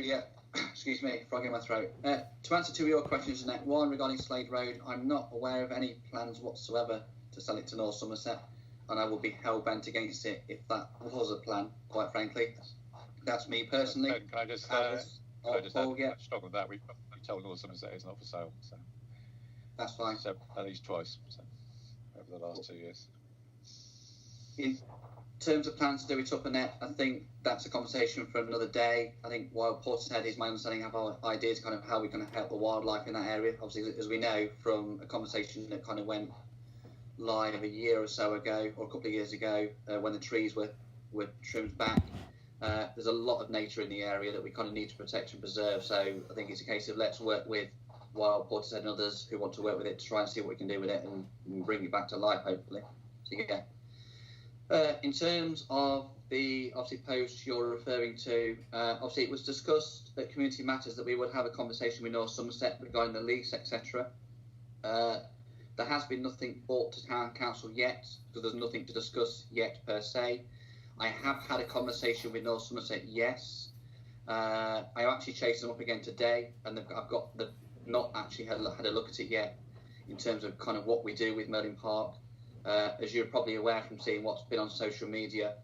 yeah, excuse me, frog in my throat. To answer two of your questions, Annette, one regarding Slade Road, I'm not aware of any plans whatsoever to sell it to North Somerset, and I would be hell-bent against it if that was a plan, quite frankly. That's me personally. Can I just struggle with that? We've told North Somerset it's not for sale, so that's fine. So at least twice, so, over the last 2 years. In terms of plans to do it up, Annette, I think that's a conversation for another day. I think while Portishead is my understanding, have our ideas kind of how we're going to help the wildlife in that area. Obviously, as we know from a conversation that kind of went live a year or so ago, or a couple of years ago, when the trees were trimmed back. There's a lot of nature in the area that we kind of need to protect and preserve. So I think it's a case of let's work with Wild Portishead and others who want to work with it to try and see what we can do with it and bring it back to life, hopefully. So yeah. In terms of the obviously post you're referring to, obviously it was discussed at Community Matters that we would have a conversation with North Somerset regarding the lease, etc. There has been nothing brought to Town Council yet, because there's nothing to discuss yet per se. I have had a conversation with North Somerset, yes. I actually chased them up again today, and they've not actually had a look at it yet in terms of kind of what we do with Merlin Park. As you're probably aware from seeing what's been on social media,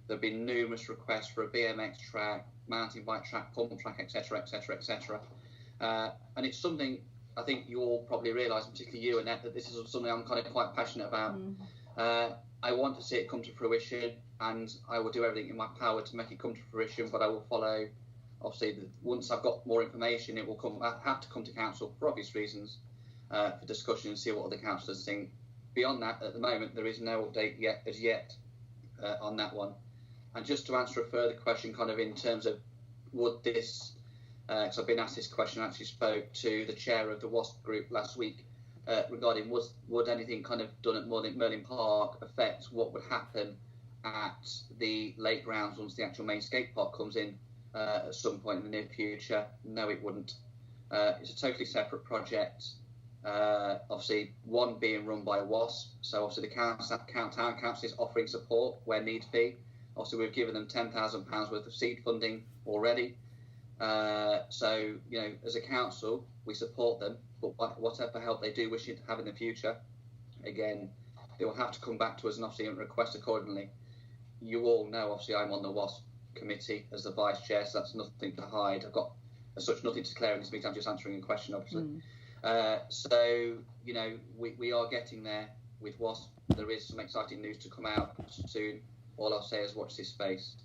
there have been numerous requests for a BMX track, mountain bike track, pump track, etc., etc., etc. And it's something I think you all probably realise, particularly you, Annette, that this is something I'm kind of quite passionate about. I want to see it come to fruition, and I will do everything in my power to make it come to fruition, but I will follow, obviously, once I've got more information, it will have to come to council for obvious reasons, for discussion and see what other councillors think. Beyond that, at the moment, there is no update as yet on that one. And just to answer a further question, kind of in terms of would this, because I've been asked this question, I actually spoke to the chair of the WASP group last week regarding would anything kind of done at Merlin Park affect what would happen at the lake grounds once the actual main skate park comes in at some point in the near future. No, it wouldn't. It's a totally separate project. Obviously, one being run by WASP, so obviously the town council is offering support where need be. Obviously, we've given them £10,000 worth of seed funding already. So, you know, as a council, we support them, but whatever help they do wish to have in the future, again, they will have to come back to us and obviously request accordingly. You all know, obviously, I'm on the WASP committee as the vice chair, so that's nothing to hide. I've got as such nothing to declare in this meeting. I'm just answering a question, obviously. So, you know, we are getting there with WASP. There is some exciting news to come out soon. All I'll say is watch this space.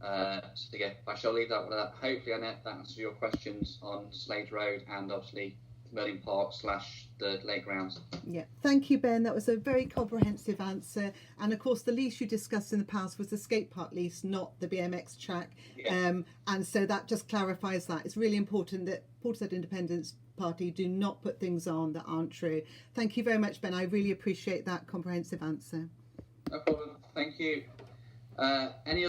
So yeah, I shall leave that with that. Hopefully, Annette, that answers your questions on Slade Road and obviously Merlin Park / the lake grounds. Yeah, thank you, Ben. That was a very comprehensive answer. And of course, the lease you discussed in the past was the skate park lease, not the BMX track. Yeah. And so that just clarifies that. It's really important that Portishead Independence Party do not put things on that aren't true. Thank you very much, Ben. I really appreciate that comprehensive answer. No problem. Thank you. Any